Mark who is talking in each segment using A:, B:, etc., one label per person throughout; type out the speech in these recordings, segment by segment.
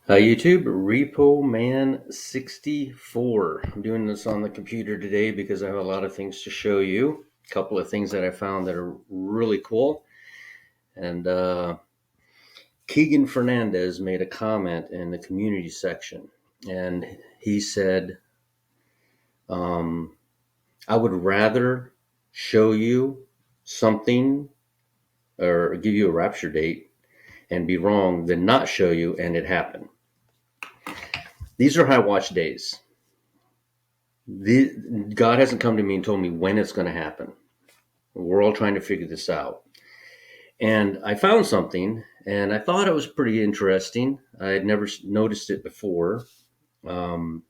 A: Hi YouTube, Repo Man 64. I'm doing this on the computer today because I have a lot of things to show you. A couple of things that I found that are really cool. And Keegan Fernandez made a comment in the community section. And he said, I would rather show you something or give you a rapture date and be wrong than not show you and it happen. These are high watch days. God hasn't come to me and told me when it's going to happen. We're all trying to figure this out. And I found something, and I thought it was pretty interesting. I had never noticed it before, um,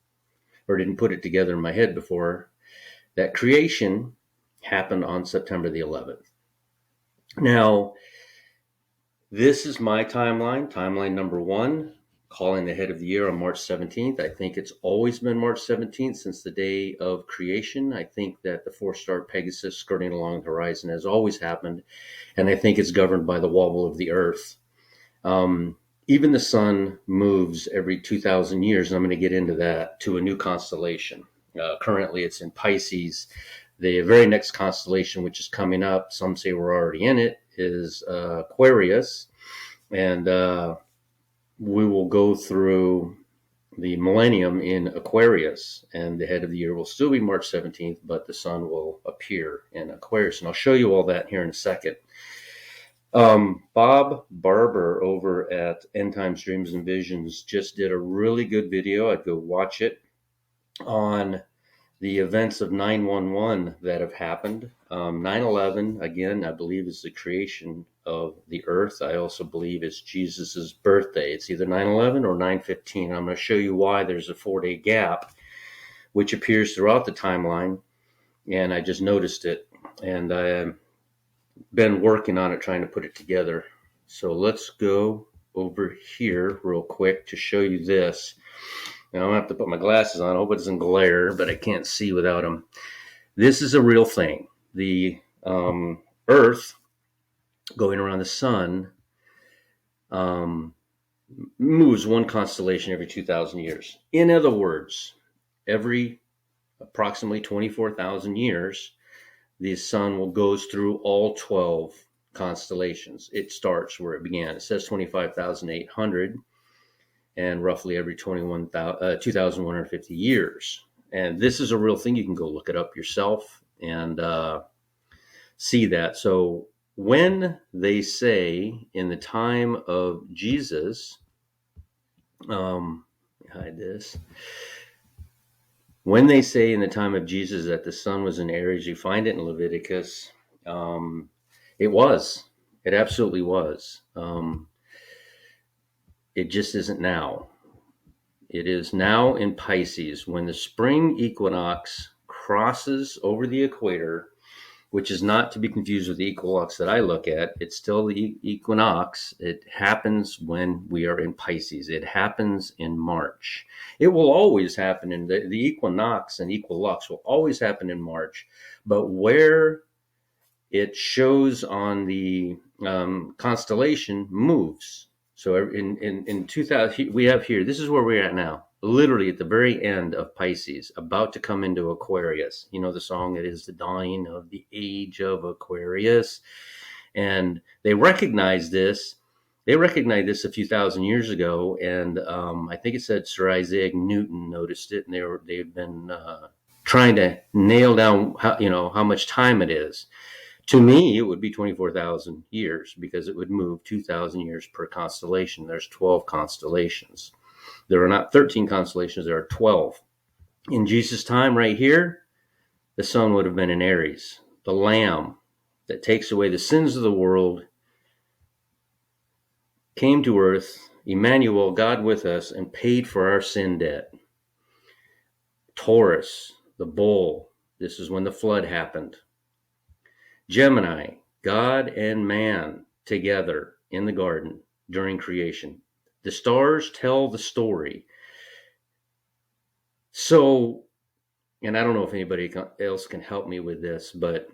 A: or didn't put it together in my head before, that creation happened on September the 11th. Now, this is my timeline number one, calling the head of the year on March 17th. I think it's always been March 17th since the day of creation. I think that the four-star Pegasus skirting along the horizon has always happened, and I think it's governed by the wobble of the earth. Even the sun moves every 2,000 years, and I'm going to get into that, to a new constellation. Currently, it's in Pisces. The very next constellation, which is coming up, some say we're already in it, is Aquarius. And we will go through the millennium in Aquarius, and the head of the year will still be March 17th, but the sun will appear in Aquarius. And I'll show you all that here in a second. Bob Barber over at End Times Dreams and Visions just did a really good video. I'd go watch it on the events of 9/11 that have happened. 9/11, again, I believe is the creation of the earth. I also believe it's Jesus's birthday. It's either 9/11 or 9/15. I'm going to show you why there's a 4-day gap, which appears throughout the timeline. And I just noticed it. And I've been working on it, trying to put it together. So let's go over here real quick to show you this. Now I have to put my glasses on. I hope it doesn't glare, but I can't see without them. This is a real thing. The Earth going around the sun um, moves one constellation every 2,000 years. In other words, every approximately 24,000 years, the sun will goes through all 12 constellations. It starts where it began. It says 25,800, and roughly every 2,150 years. And this is a real thing. You can go look it up yourself and see that. So when they say in the time of Jesus, hide this. When they say in the time of Jesus that the sun was in Aries, you find it in Leviticus. It was. It absolutely was. It just isn't now. It is now in Pisces when the spring equinox crosses over the equator, which is not to be confused with the equinox that I look at. It's still the equinox. It happens when we are in Pisces. It happens in March. It will always happen in the equinox and equilux will always happen in March. But where it shows on the constellation moves. So in 2000, we have here, this is where we're at now, literally at the very end of Pisces, about to come into Aquarius. You know the song, it is the dawning of the age of Aquarius. And they recognized this. They recognized this a few thousand years ago, and I think it said Sir Isaac Newton noticed it, and they've been trying to nail down how much time it is. To me, it would be 24,000 years because it would move 2,000 years per constellation. There's 12 constellations. There are not 13 constellations, there are 12. In Jesus' time, right here, the sun would have been in Aries. The Lamb that takes away the sins of the world came to earth, Emmanuel, God with us, and paid for our sin debt. Taurus, the bull, this is when the flood happened. Gemini, God and man together in the garden during creation. The stars tell the story. So, and I don't know if anybody else can help me with this, but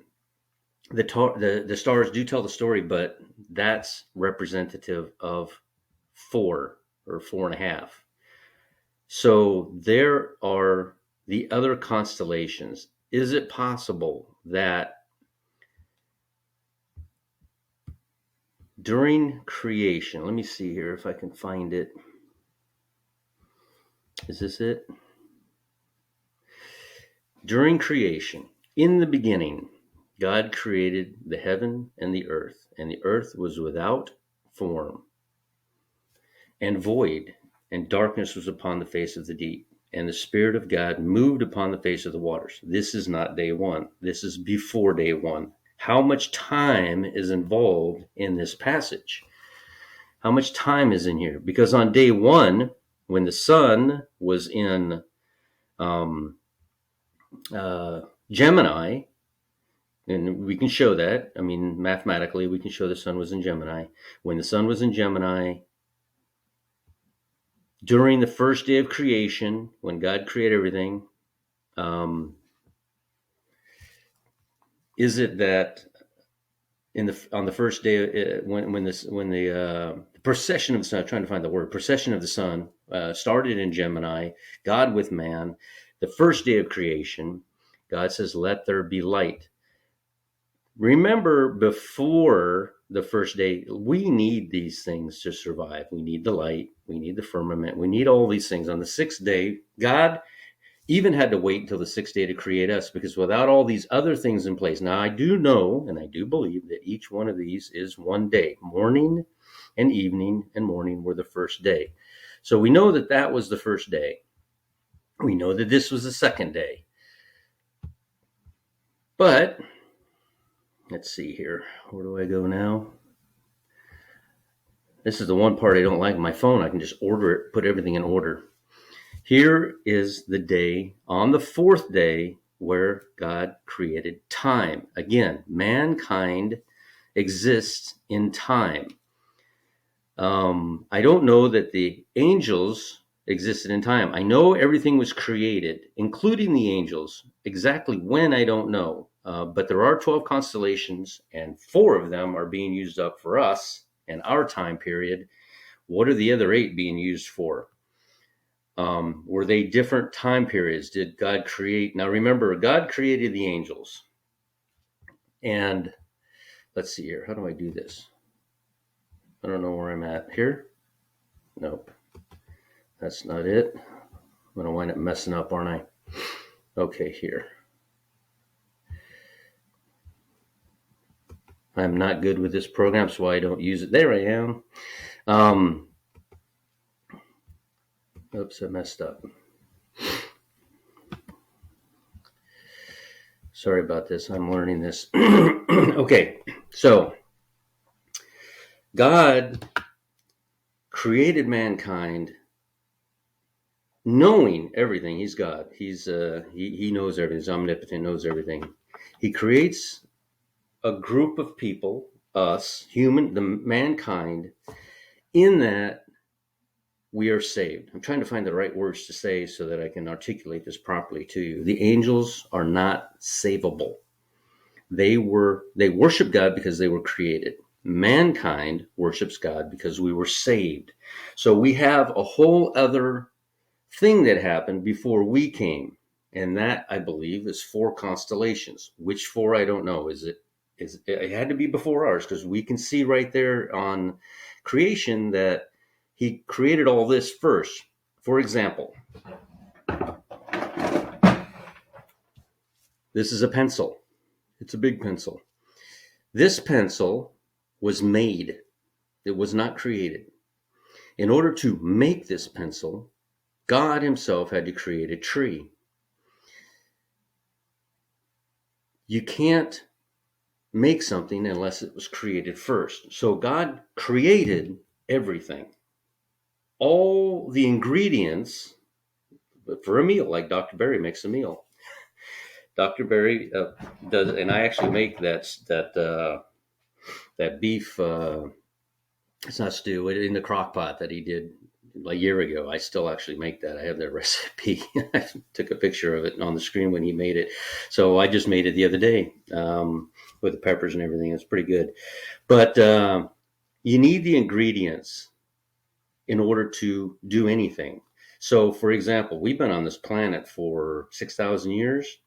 A: the stars do tell the story, but that's representative of 4. or 4.5. So there are the other constellations. Is it possible that during creation, let me see here if I can find it. Is this it? During creation, in the beginning, God created the heaven and the earth was without form and void, and darkness was upon the face of the deep. And the Spirit of God moved upon the face of the waters. This is not day one. This is before day one. How much time is involved in this passage? How much time is in here? Because on day one, when the sun was in Gemini, and we can show that. I mean, mathematically, we can show the sun was in Gemini. When the sun was in Gemini, during the first day of creation, when God created everything, is it that on the first day when the procession of the sun, I'm trying to find the word, procession of the sun started in Gemini, God with man, the first day of creation, God says, "Let there be light." Remember, before the first day, we need these things to survive. We need the light, we need the firmament, we need all these things. On the sixth day, God even had to wait until the sixth day to create us, because without all these other things in place. Now, I do know and I do believe that each one of these is one day. Morning and evening and morning were the first day. So we know that that was the first day. We know that this was the second day. But let's see here. Where do I go now? This is the one part I don't like. My phone, I can just order it, put everything in order. Here is the day on the fourth day where God created time. Again, mankind exists in time. I don't know that the angels existed in time. I know everything was created, including the angels. Exactly when, I don't know. But there are 12 constellations, and 4 of them are being used up for us and our time period. What are the other 8 being used for? Were they different time periods? Did God create? Now remember, God created the angels. And let's see here. How do I do this? I don't know where I'm at. Here? Nope. That's not it. I'm going to wind up messing up, aren't I? Okay, here. I'm not good with this program, so I don't use it. There I am. Oops, I messed up. Sorry about this. I'm learning this. Okay, so God created mankind knowing everything. He's God. He knows everything. He's omnipotent, knows everything. He creates a group of people, us, the mankind, in that we are saved. I'm trying to find the right words to say so that I can articulate this properly to you. The angels are not savable. They worship God because they were created. Mankind worships God because we were saved. So we have a whole other thing that happened before we came. And that, I believe, is 4 constellations. Which 4, I don't know. It had to be before ours, because we can see right there on creation that he created all this first. For example, this is a pencil. It's a big pencil. This pencil was made. It was not created. In order to make this pencil, God himself had to create a tree. You can't make something unless it was created first. So God created everything. All the ingredients for a meal, like Dr. Berry makes a meal. Dr. Berry does, and I actually make that beef. It's not stew, in the crock pot that he did a year ago. I still actually make that. I have that recipe. I took a picture of it on the screen when he made it. So I just made it the other day with the peppers and everything. It's pretty good. But you need the ingredients in order to do anything. So, for example, we've been on this planet for 6,000 years.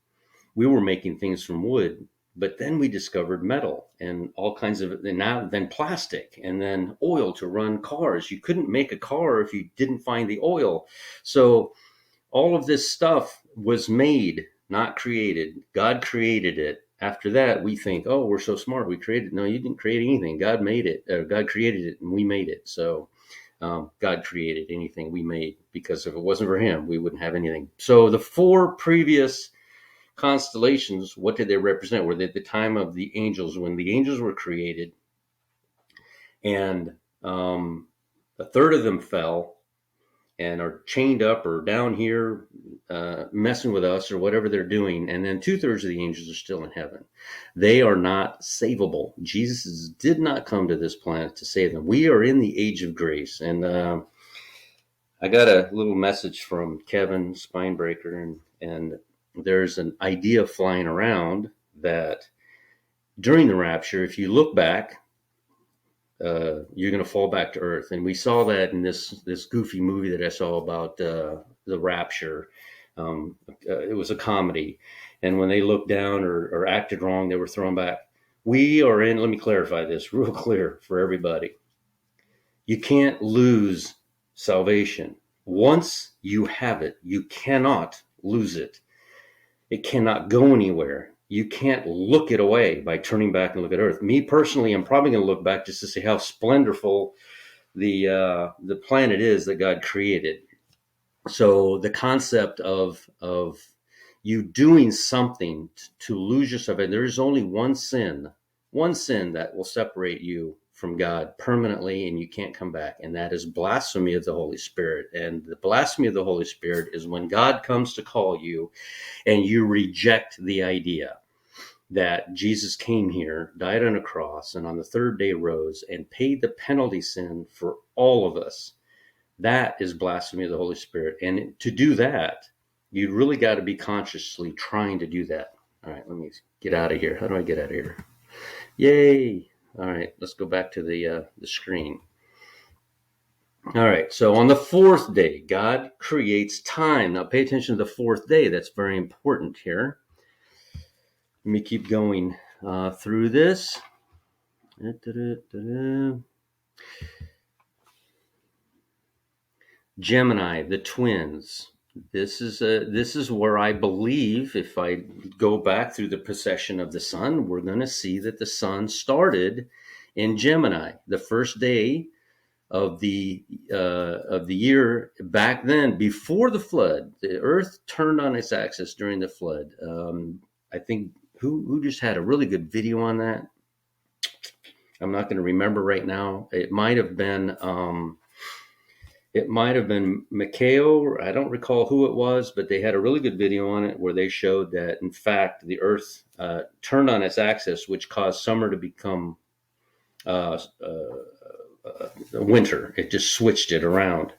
A: We were making things from wood, but then we discovered metal and all kinds of, and now then plastic, and then oil to run cars. You couldn't make a car if you didn't find the oil. So all of this stuff was made, not created. God created it. After that, we think, oh, we're so smart. We created it. No, you didn't create anything. God made it. God created it, and we made it. So God created anything we made, because if it wasn't for him, we wouldn't have anything. So the four previous constellations, what did they represent? Were they at the time of the angels, when the angels were created, and a third of them fell and are chained up or down here messing with us or whatever they're doing, and then 2/3 of the angels are still in heaven. They are not savable. Jesus did not come to this planet to save them. We are in the age of grace, and I got a little message from Kevin Spinebreaker, and there's an idea flying around that during the rapture, if you look back, you're going to fall back to earth. And we saw that in this goofy movie that I saw about the rapture. It was a comedy, and when they looked down or acted wrong, they were thrown back. We are in. Let me clarify this real clear for everybody. You can't lose salvation. Once you have it, you cannot lose it. It cannot go anywhere. You can't look it away by turning back and look at earth. Me personally, I'm probably going to look back just to see how splendorful the planet is that God created. So the concept of you doing something to lose yourself, and there is only one sin that will separate you from God permanently, and you can't come back, and that is blasphemy of the Holy Spirit. And the blasphemy of the Holy Spirit is when God comes to call you and you reject the idea that Jesus came here, died on a cross, and on the third day rose and paid the penalty sin for all of us. That is blasphemy of the Holy Spirit. And to do that, you really got to be consciously trying to do that. All right, let me get out of here. How do I get out of here? Yay. All right, let's go back to the screen. All right, so on the fourth day, God creates time. Now pay attention to the fourth day. That's very important here. Let me keep going through this. Gemini, the twins. This is where I believe, if I go back through the precession of the sun, we're going to see that the sun started in Gemini. The first day of the year back then, before the flood, the Earth turned on its axis during the flood. I think who just had a really good video on that. I'm not going to remember right now. It might have been Mikhail. I don't recall who it was, but they had a really good video on it where they showed that, in fact, the Earth turned on its axis, which caused summer to become winter. It just switched it around.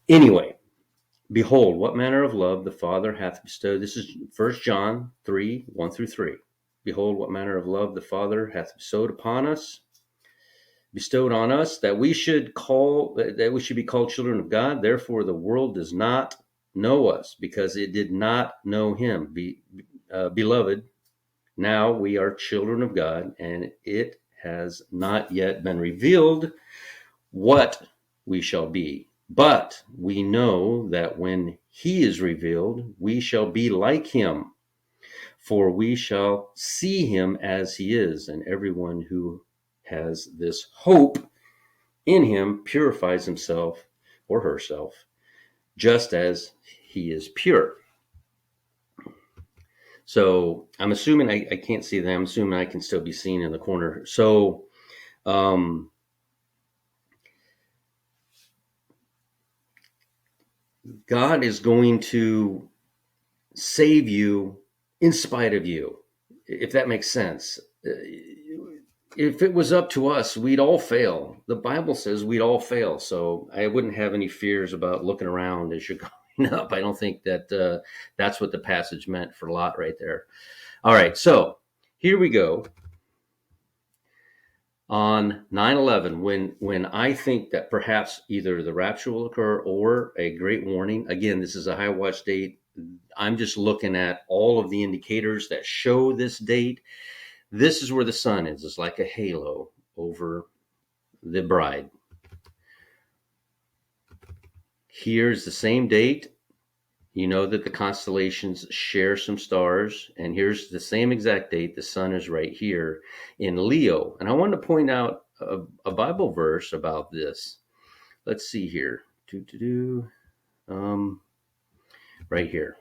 A: Anyway, behold, what manner of love the Father hath bestowed. This is 1 John 3, 1 through 3. Behold, what manner of love the Father hath bestowed on us, that we should be called children of God. Therefore, the world does not know us, because it did not know him. Beloved, now we are children of God, and it has not yet been revealed what we shall be. But we know that when he is revealed, we shall be like him, for we shall see him as he is. And everyone who has this hope in him purifies himself or herself, just as he is pure. So I'm assuming I can't see them. I'm assuming I can still be seen in the corner. So God is going to save you in spite of you, if that makes sense. If it was up to us, we'd all fail. The Bible says we'd all fail. So I wouldn't have any fears about looking around as you're going up. I don't think that that's what the passage meant for Lot right there. All right, so here we go. On 9/11, when I think that perhaps either the rapture will occur or a great warning, again, this is a high watch date. I'm just looking at all of the indicators that show this date. This is where the sun is. It's like a halo over the bride. Here's the same date. You know that the constellations share some stars, and here's the same exact date. The sun is right here in Leo. And I want to point out a Bible verse about this. Let's see here. Right here.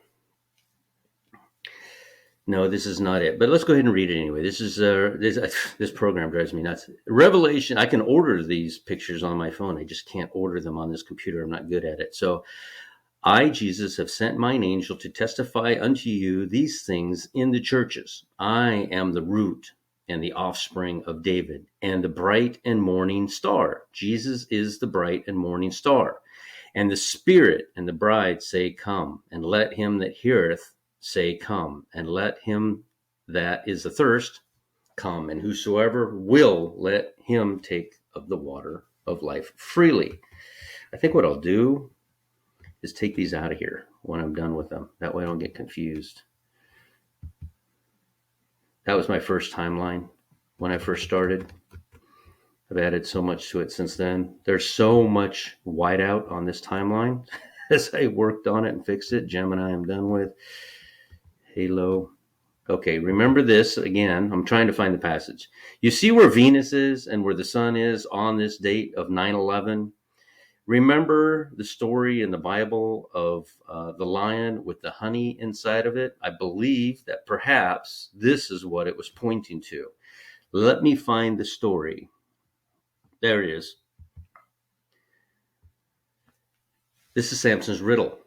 A: No, this is not it. But let's go ahead and read it anyway. This program drives me nuts. Revelation. I can order these pictures on my phone. I just can't order them on this computer. I'm not good at it. So I, Jesus, have sent mine angel to testify unto you these things in the churches. I am the root and the offspring of David, and the bright and morning star. Jesus is the bright and morning star. And the Spirit and the bride say, Come, and let him that heareth say, Come, and let him that is athirst come, and whosoever will, let him take of the water of life freely. I think what I'll do is take these out of here when I'm done with them. That way I don't get confused. That was my first timeline when I first started. I've added so much to it since then. There's so much whiteout on this timeline as I worked on it and fixed it. Gemini I'm done with. Halo. Okay, remember this again. I'm trying to find the passage. You see where Venus is and where the sun is on this date of 9/11? Remember the story in the Bible of the lion with the honey inside of it? I believe that perhaps this is what it was pointing to. Let me find the story. There it is. This is Samson's riddle.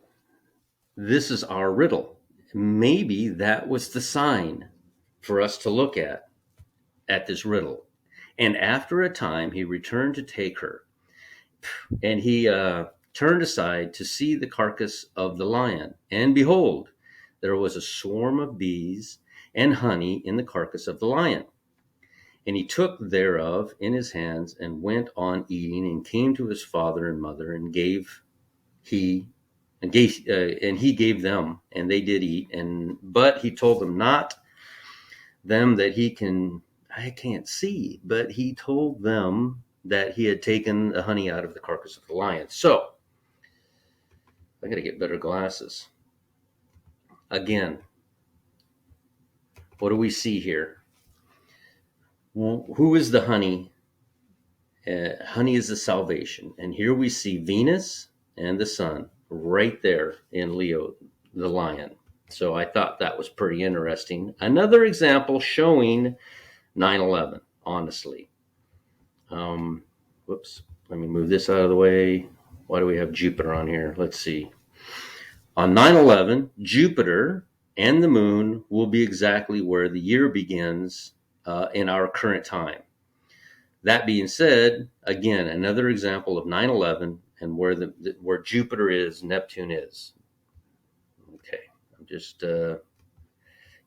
A: This is our riddle. Maybe that was the sign for us to look at this riddle. And after a time, he returned to take her. And he turned aside to see the carcass of the lion. And behold, there was a swarm of bees and honey in the carcass of the lion. And he took thereof in his hands and went on eating, and came to his father and mother, and he gave them, and they did eat. But he told them not them that I can't see, but he told them that he had taken the honey out of the carcass of the lion. So I got to get better glasses. Again, what do we see here? Who is the honey? Honey is the salvation. And here we see Venus and the sun right there in Leo, the lion. So I thought that was pretty interesting. Another example showing 9/11, honestly. Whoops. Let me move this out of the way. Why do we have Jupiter on here? Let's see. On 9/11, Jupiter and the moon will be exactly where the year begins in our current time. That being said, again, another example of 9/11 and where Jupiter is, Neptune is. Okay, I'm just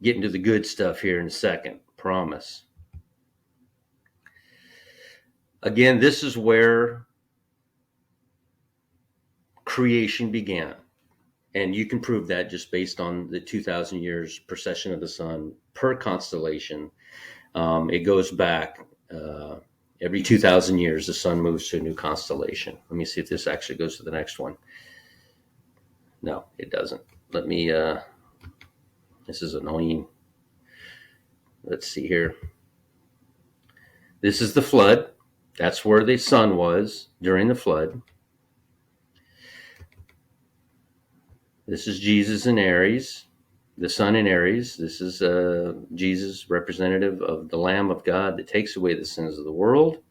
A: getting to the good stuff here in a second, promise. Again, this is where creation began. And you can prove that just based on the 2,000 years precession of the sun per constellation. It goes back every 2,000 years, the sun moves to a new constellation. Let me see if this actually goes to the next one. No, it doesn't. Let me, this is annoying. Let's see here. This is the flood. That's where the sun was during the flood. This is Jesus in Aries, the sun in Aries. This is Jesus, representative of the Lamb of God that takes away the sins of the world.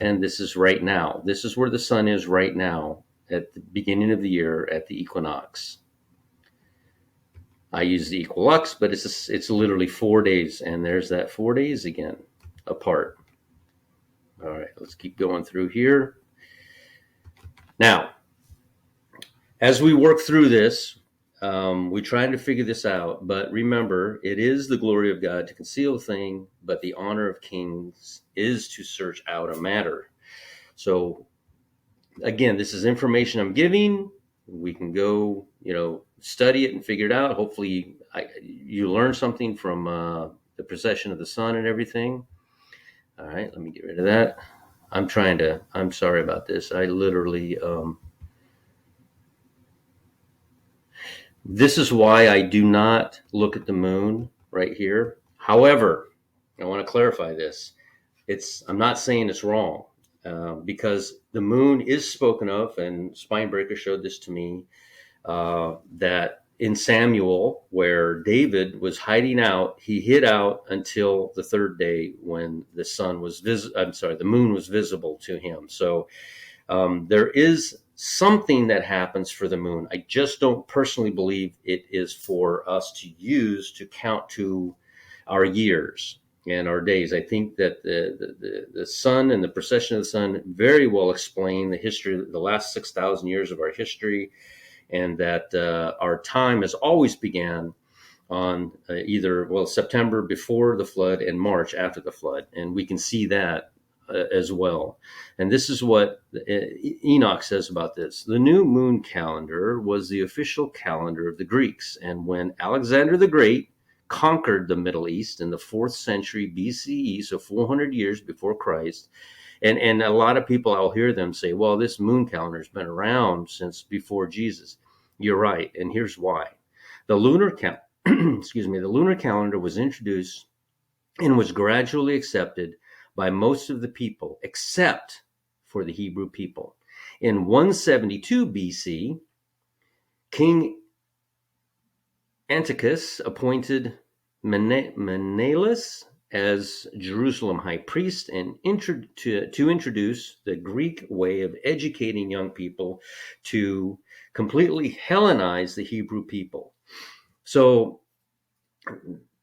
A: And this is right now. This is where the sun is right now at the beginning of the year at the equinox. I use the equinox, but it's literally 4 days. And there's that 4 days again apart. All right, let's keep going through here. Now, as we work through this, we're trying to figure this out, but remember, it is the glory of God to conceal a thing, but the honor of kings is to search out a matter. So again, this is information I'm giving. We can go, study it and figure it out. Hopefully, you learn something from the precession of the sun and everything. All right, let me get rid of that. I'm sorry about this. I literally, this is why I do not look at the moon right here. However, I want to clarify this. I'm not saying it's wrong, because the moon is spoken of, and Spinebreaker showed this to me, that in Samuel, where David was hiding out, he hid out until the third day when the moon was visible to him. So there is something that happens for the moon. I just don't personally believe it is for us to use to count to our years and our days. I think that the sun and the precession of the sun very well explain the history, the last 6,000 years of our history, and that our time has always began on September before the flood and March after the flood, and we can see that as well. And this is what Enoch says about this. The new moon calendar was the official calendar of the Greeks, and when Alexander the Great conquered the Middle East in the 4th century BCE, so 400 years before Christ, and a lot of people, I'll hear them say, well, this moon calendar has been around since before Jesus. You're right, and here's why. The lunar the lunar calendar was introduced and was gradually accepted by most of the people, except for the Hebrew people. In 172 BC, King Antiochus appointed Menelaus as Jerusalem high priest and to introduce the Greek way of educating young people to completely Hellenize the Hebrew people. So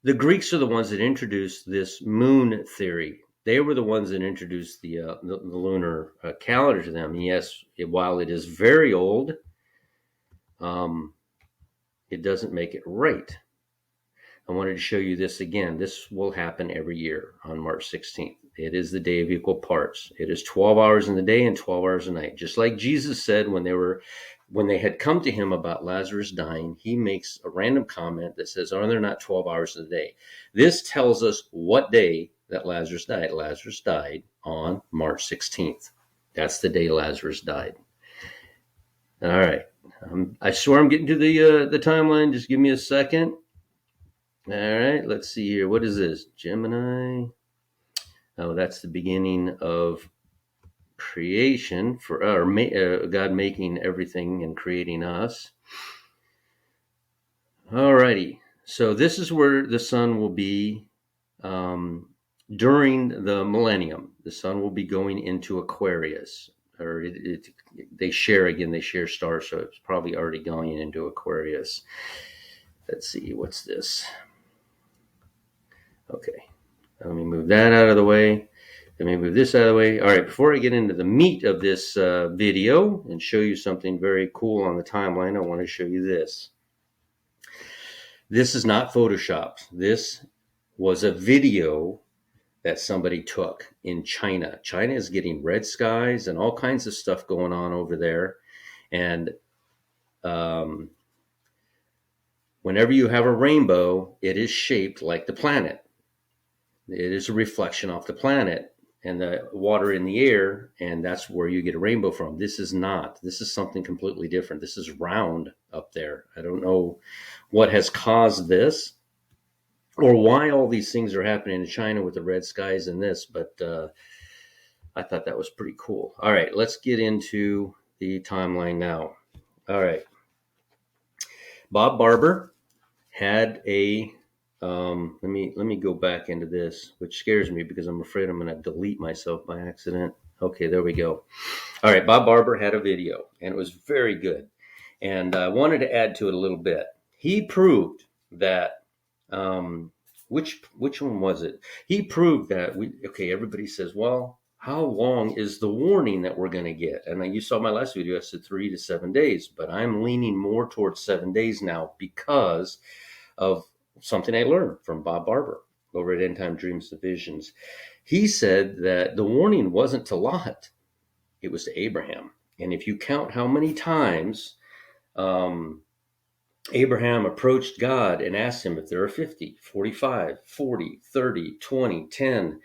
A: the Greeks are the ones that introduced this moon theory. They were the ones that introduced the lunar calendar to them. And yes, while it is very old, it doesn't make it right. I wanted to show you this again. This will happen every year on March 16th. It is the day of equal parts. It is 12 hours in the day and 12 hours a night. Just like Jesus said when they had come to him about Lazarus dying, he makes a random comment that says, are there not 12 hours in the day? This tells us what day that Lazarus died. Lazarus died on March 16th. That's the day Lazarus died. All right. I swear I'm getting to the timeline. Just give me a second. All right, let's see here. What is this? Gemini. Oh, that's the beginning of creation God making everything and creating us. All righty. So this is where the sun will be during the millennium. The sun will be going into Aquarius. Or they share stars, so it's probably already going into Aquarius. Let's see, what's this? Okay, let me move that out of the way. Let me move this out of the way. All right, before I get into the meat of this video and show you something very cool on the timeline, I want to show you this. This is not Photoshopped. This was a video that somebody took in China. China is getting red skies and all kinds of stuff going on over there. And whenever you have a rainbow, it is shaped like the planet. It is a reflection off the planet and the water in the air, and that's where you get a rainbow from. This is not. This is something completely different. This is round up there. I don't know what has caused this or why all these things are happening in China with the red skies and this, but I thought that was pretty cool. All right, let's get into the timeline now. All right. Bob Barber had a let me go back into this, which scares me because I'm afraid I'm going to delete myself by accident. Okay, there we go. All right, Bob Barber had a video, and it was very good. And I wanted to add to it a little bit. He proved that, which one was it? He proved that everybody says, well, how long is the warning that we're going to get? And you saw my last video, I said 3 to 7 days, but I'm leaning more towards 7 days now because of something I learned from Bob Barber over at End Time Dreams and Visions. He said that the warning wasn't to Lot, it was to Abraham. And if you count how many times Abraham approached God and asked him if there are 50, 45, 40, 30, 20, 10.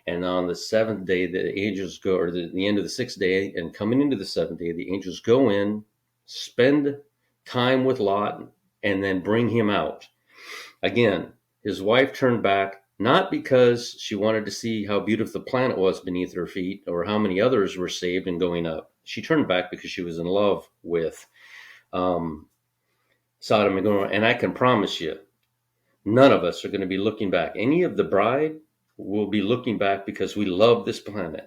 A: And on the seventh day, the angels go, or the end of the sixth day, and coming into the seventh day, the angels go in, spend time with Lot, and then bring him out. Again, his wife turned back, not because she wanted to see how beautiful the planet was beneath her feet or how many others were saved and going up. She turned back because she was in love with Sodom and Gomorrah. And I can promise you, none of us are going to be looking back. Any of the bride will be looking back because we love this planet.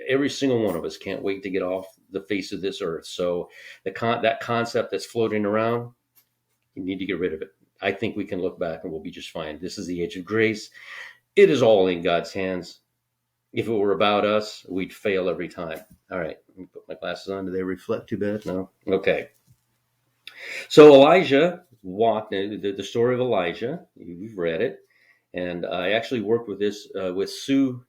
A: Every single one of us can't wait to get off the face of this earth. So that concept that's floating around, you need to get rid of it. I think we can look back and we'll be just fine. This is the age of grace. It is all in God's hands. If it were about us, we'd fail every time. All right, let me put my glasses on. Do they reflect too bad? No? Okay. So Elijah walked, the story of Elijah, you've read it. And I actually worked with this, with Sue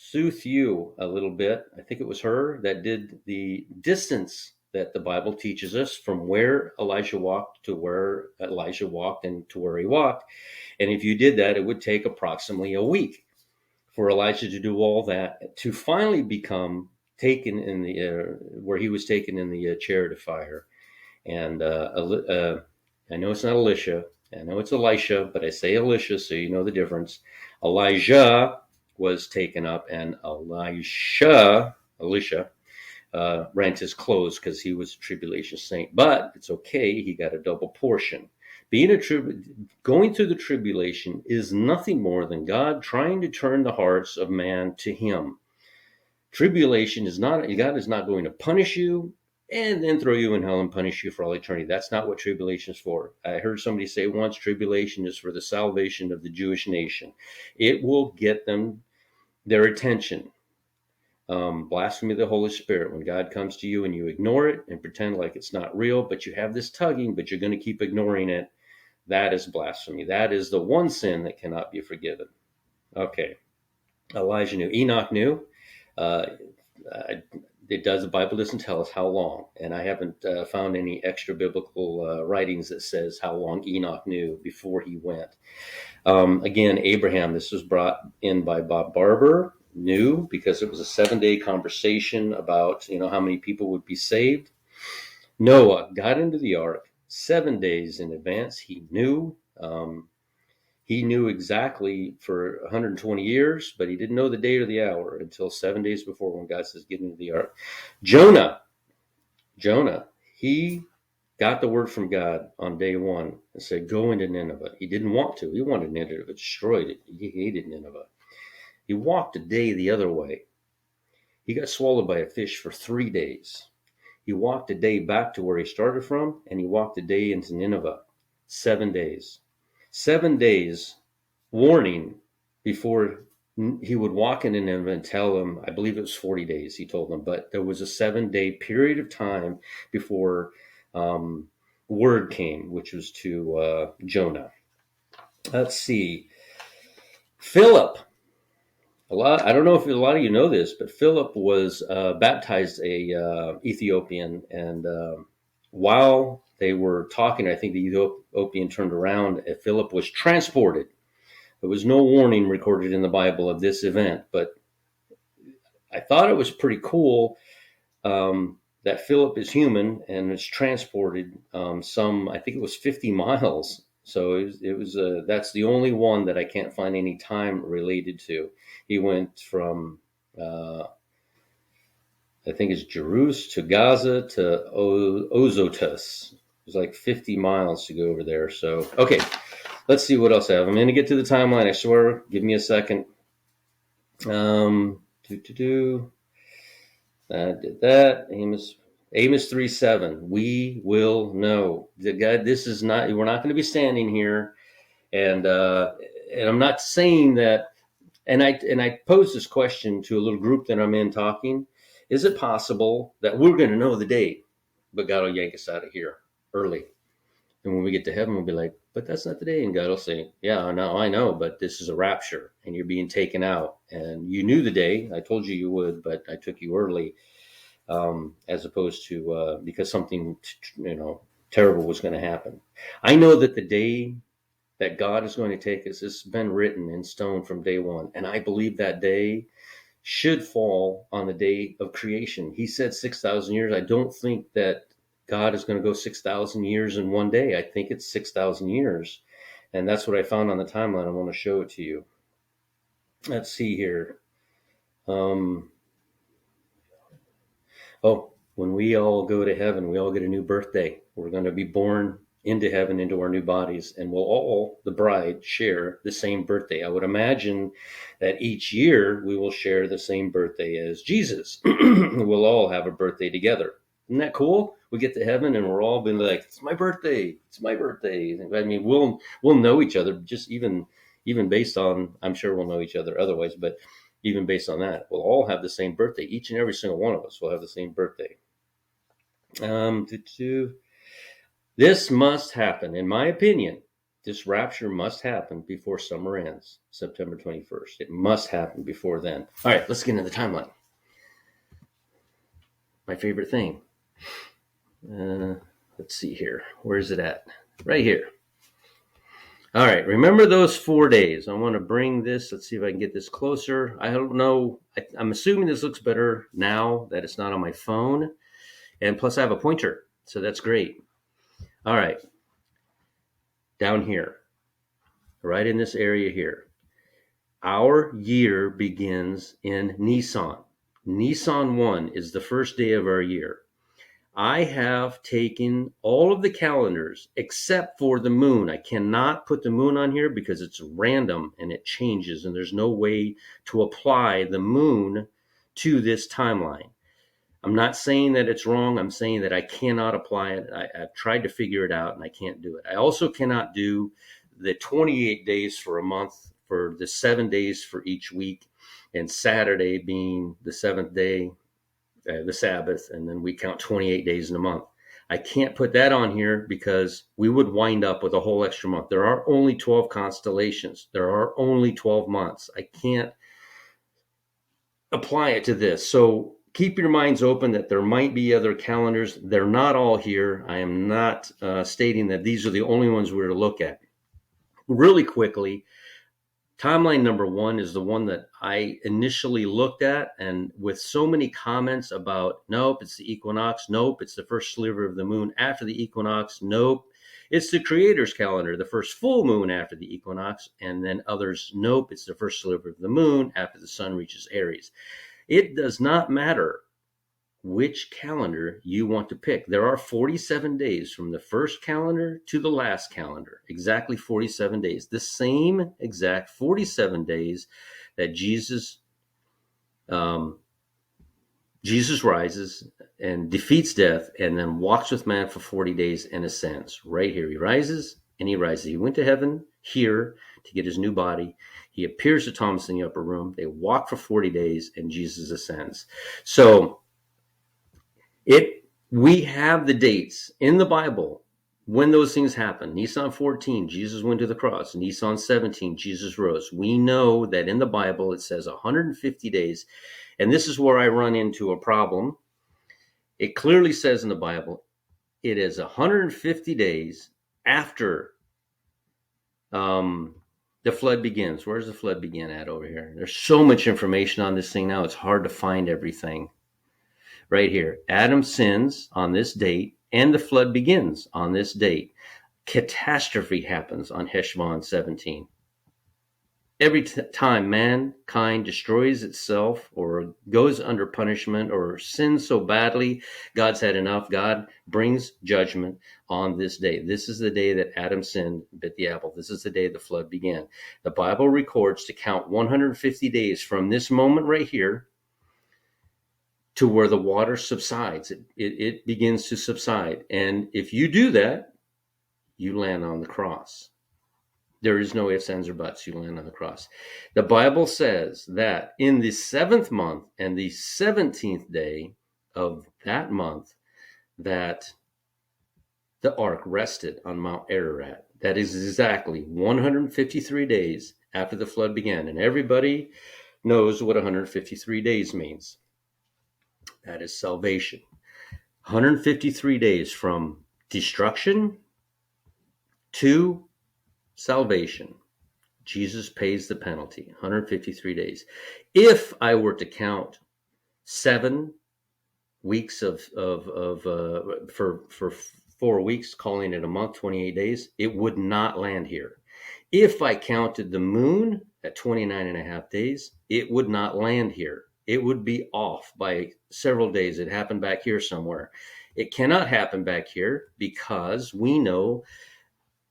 A: Thew a little bit. I think it was her that did the distance that the Bible teaches us from where Elijah walked to where Elijah walked and to where he walked. And if you did that, it would take approximately a week for Elijah to do all that to finally become taken in the, where he was taken in the chariot of fire. And I know it's not Elisha. I know it's Elisha, but I say Elisha so you know the difference. Elijah was taken up, and Elisha rent his clothes because he was a tribulation saint. But it's okay; he got a double portion. Going through the tribulation is nothing more than God trying to turn the hearts of man to Him. Tribulation is not, God is not going to punish you and then throw you in hell and punish you for all eternity. That's not what tribulation is for. I heard somebody say once, tribulation is for the salvation of the Jewish nation. It will get them their attention. Blasphemy of the Holy Spirit. When God comes to you and you ignore it and pretend like it's not real, but you have this tugging, but you're going to keep ignoring it, that is blasphemy. That is the one sin that cannot be forgiven. Okay. Elijah knew. Enoch knew. The Bible doesn't tell us how long, and I haven't found any extra biblical writings that says how long Enoch knew before he went. Again, Abraham, this was brought in by Bob Barber, knew because it was a 7-day conversation about how many people would be saved. Noah got into the ark 7 days in advance. He knew. He knew exactly for 120 years, but he didn't know the day or the hour until 7 days before when God says, get into the ark. Jonah, he got the word from God on day one and said, go into Nineveh. He didn't want to. He wanted Nineveh destroyed. He hated Nineveh. He walked a day the other way. He got swallowed by a fish for 3 days. He walked a day back to where he started from, and he walked a day into Nineveh. 7 days. 7 days warning before he would walk in Nineveh and tell them, I believe it was 40 days, he told them, but there was a 7-day period of time before word came, which was to Jonah. Let's see. Philip. I don't know if a lot of you know this, but Philip was baptized a Ethiopian, and while they were talking, I think the Ethiopian turned around and Philip was transported. There was no warning recorded in the Bible of this event, but I thought it was pretty cool that Philip is human and is transported I think it was 50 miles. So it was that's the only one that I can't find any time related to. He went from I think it's Jerusalem to Gaza to Ozotus. It was like 50 miles to go over there. So, okay, let's see what else I have. I'm going to get to the timeline, I swear. Give me a second. I did that. Amos 3:7. We will know. God, this is not, we're not going to be standing here. And I'm not saying that And I posed this question to a little group that I'm in talking. Is it possible that we're going to know the date, but God will yank us out of here early? And when we get to heaven, we'll be like, but that's not the day. And God will say, yeah, no, I know, but this is a rapture and you're being taken out. And you knew the day. I told you you would, but I took you early, as opposed to because something, terrible was going to happen. I know that the day that God is going to take us, it's been written in stone from day one. And I believe that day should fall on the day of creation. He said 6,000 years. I don't think that God is going to go 6,000 years in one day. I think it's 6,000 years. And that's what I found on the timeline. I want to show it to you. Let's see here. When we all go to heaven, we all get a new birthday. We're going to be born into heaven, into our new bodies, and we'll all, the bride, share the same birthday. I would imagine that each year we will share the same birthday as Jesus. We'll all have a birthday together. Isn't that cool? We get to heaven and we're all been like, it's my birthday. It's my birthday. I mean, we'll know each other, just even based on, I'm sure we'll know each other otherwise, but even based on that, we'll all have the same birthday. Each and every single one of us will have the same birthday. This must happen, in my opinion. This rapture must happen before summer ends, September 21st. It must happen before then. All right, let's get into the timeline. My favorite thing. Let's see here. Where is it at? Right here. All right, remember those 4 days. I want to bring this. Let's see if I can get this closer. I don't know. I'm assuming this looks better now that it's not on my phone. And plus I have a pointer, so that's great. All right, down here, right in this area here, our year begins in Nisan. Nisan 1 is the first day of our year. I have taken all of the calendars except for the moon. I cannot put the moon on here because it's random and it changes, and there's no way to apply the moon to this timeline. I'm not saying that it's wrong. I'm saying that I cannot apply it. I've tried to figure it out and I can't do it. I also cannot do the 28 days for a month, for the 7 days for each week, and Saturday being the seventh day, the Sabbath, and then we count 28 days in a month. I can't put that on here because we would wind up with a whole extra month. There are only 12 constellations. There are only 12 months. I can't apply it to this. So keep your minds open that there might be other calendars. They're not all here. I am not stating that these are the only ones we're to look at. Really quickly, timeline number 1 is the one that I initially looked at, and with so many comments about, nope, it's the equinox, nope, it's the first sliver of the moon after the equinox, nope, it's the creator's calendar, the first full moon after the equinox, and then others, nope, it's the first sliver of the moon after the sun reaches Aries. It does not matter which calendar you want to pick. There are 47 days from the first calendar to the last calendar, exactly 47 days, the same exact 47 days that Jesus rises and defeats death and then walks with man for 40 days and ascends. Right here, he rises and he rises. He went to heaven here to get his new body. He appears to Thomas in the upper room. They walk for 40 days and Jesus ascends. So we have the dates in the Bible when those things happen. Nisan 14, Jesus went to the cross. Nisan 17, Jesus rose. We know that in the Bible it says 150 days. And this is where I run into a problem. It clearly says in the Bible, it is 150 days after the flood begins. Where's the flood begin at over here? There's so much information on this thing now, it's hard to find everything. Right here, Adam sins on this date, and the flood begins on this date. Catastrophe happens on Heshvan 17. Every time mankind destroys itself or goes under punishment or sins so badly, God's had enough. God brings judgment on this day. This is the day that Adam sinned, bit the apple. This is the day the flood began. The Bible records to count 150 days from this moment right here to where the water subsides. It begins to subside. And if you do that, you land on the cross. There is no ifs, ands, or buts. You land on the cross. The Bible says that in the 7th month and the 17th day of that month, that the ark rested on Mount Ararat. That is exactly 153 days after the flood began. And everybody knows what 153 days means. That is salvation. 153 days from destruction to salvation. Jesus pays the penalty. 153 days. If I were to count 7 weeks for 4 weeks, calling it a month, 28 days, it would not land here. If I counted the moon at 29 and a half days, it would not land here. It would be off by several days. It happened back here somewhere. It cannot happen back here because we know,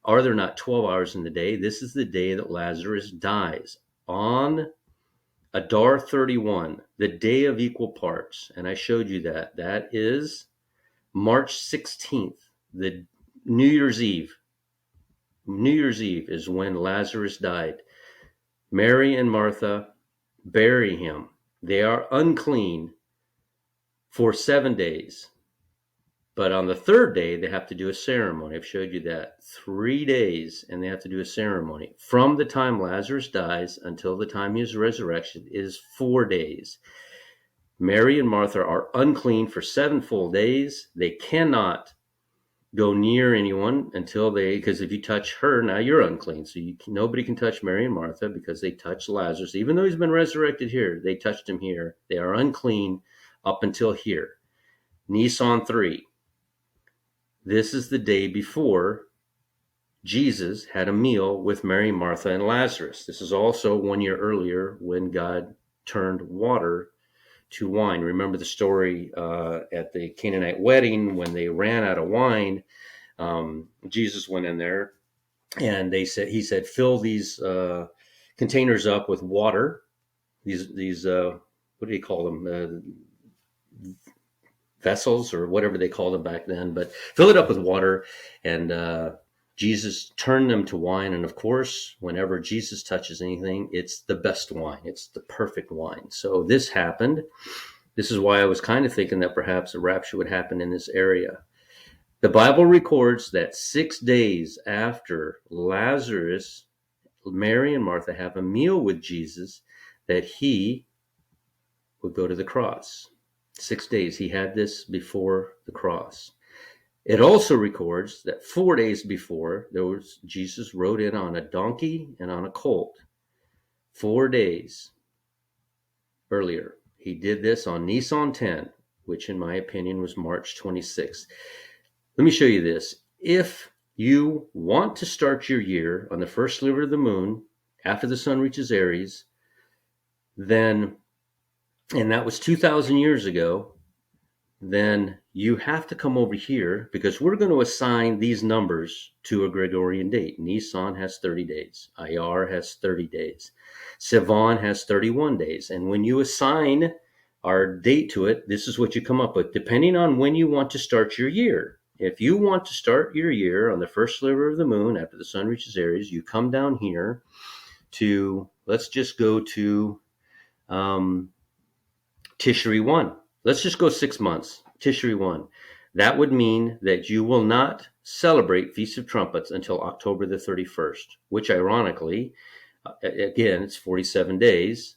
A: are there not 12 hours in the day? This is the day that Lazarus dies on Adar 31, the day of equal parts. And I showed you that. That is March 16th, the New Year's Eve. New Year's Eve is when Lazarus died. Mary and Martha bury him. They are unclean for 7 days. But on the 3rd day, they have to do a ceremony. I've showed you that. 3 days, and they have to do a ceremony. From the time Lazarus dies until the time his resurrection is 4 days. Mary and Martha are unclean for 7 full days. They cannot go near anyone because if you touch her, now you're unclean. So nobody can touch Mary and Martha because they touched Lazarus. Even though he's been resurrected here, they touched him here. They are unclean up until here. Nisan 3. This is the day before Jesus had a meal with Mary, Martha, and Lazarus. This is also 1 year earlier when God turned water to wine. Remember the story at the Canaanite wedding when they ran out of wine. Jesus went in there and he said, fill these containers up with water. These what do you call them? Vessels or whatever they called them back then, but fill it up with water. And Jesus turned them to wine. And of course, whenever Jesus touches anything, it's the best wine. It's the perfect wine. So this happened. This is why I was kind of thinking that perhaps the rapture would happen in this area. The Bible records that 6 days after Lazarus, Mary and Martha have a meal with Jesus, that he would go to the cross. 6 days. He had this before the cross. It also records that 4 days before, Jesus rode in on a donkey and on a colt. 4 days earlier. He did this on Nisan 10, which in my opinion was March 26th. Let me show you this. If you want to start your year on the first sliver of the moon, after the sun reaches Aries, then, and that was 2,000 years ago, then you have to come over here because we're going to assign these numbers to a Gregorian date. Nisan has 30 days. Iyar has 30 days. Sivan has 31 days. And when you assign our date to it, this is what you come up with, depending on when you want to start your year. If you want to start your year on the first sliver of the moon after the sun reaches Aries, you come down here to, let's just go to Tishri 1. Let's just go 6 months, Tishri 1. That would mean that you will not celebrate Feast of Trumpets until October the 31st, which ironically, again, it's 47 days.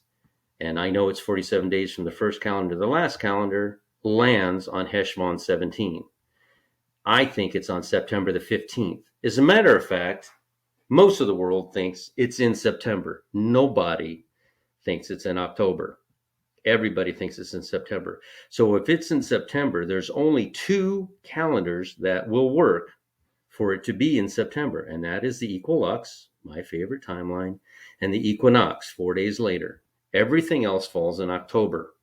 A: And I know it's 47 days from the first calendar to the last calendar, lands on Heshvan 17. I think it's on September the 15th. As a matter of fact, most of the world thinks it's in September. Nobody thinks it's in October. Everybody thinks it's in September. So if it's in September, there's only 2 calendars that will work for it to be in September. And that is the equilux, my favorite timeline, and the equinox, 4 days later. Everything else falls in October.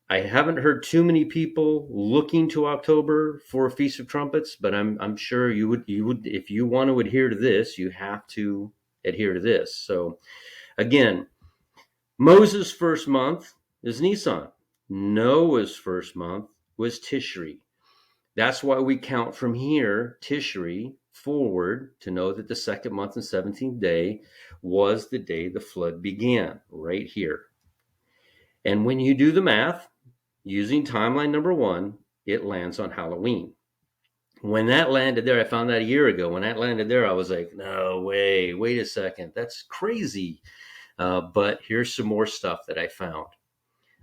A: I haven't heard too many people looking to October for a Feast of Trumpets, but I'm sure you would, if you want to adhere to this, you have to adhere to this. So again, Moses' first month is Nisan. Noah's first month was Tishri. That's why we count from here, Tishri, forward to know that the second month and 17th day was the day the flood began, right here. And when you do the math, using timeline number 1, it lands on Halloween. When that landed there, I found that a year ago. When that landed there, I was like, no way, wait a second, that's crazy. But here's some more stuff that I found.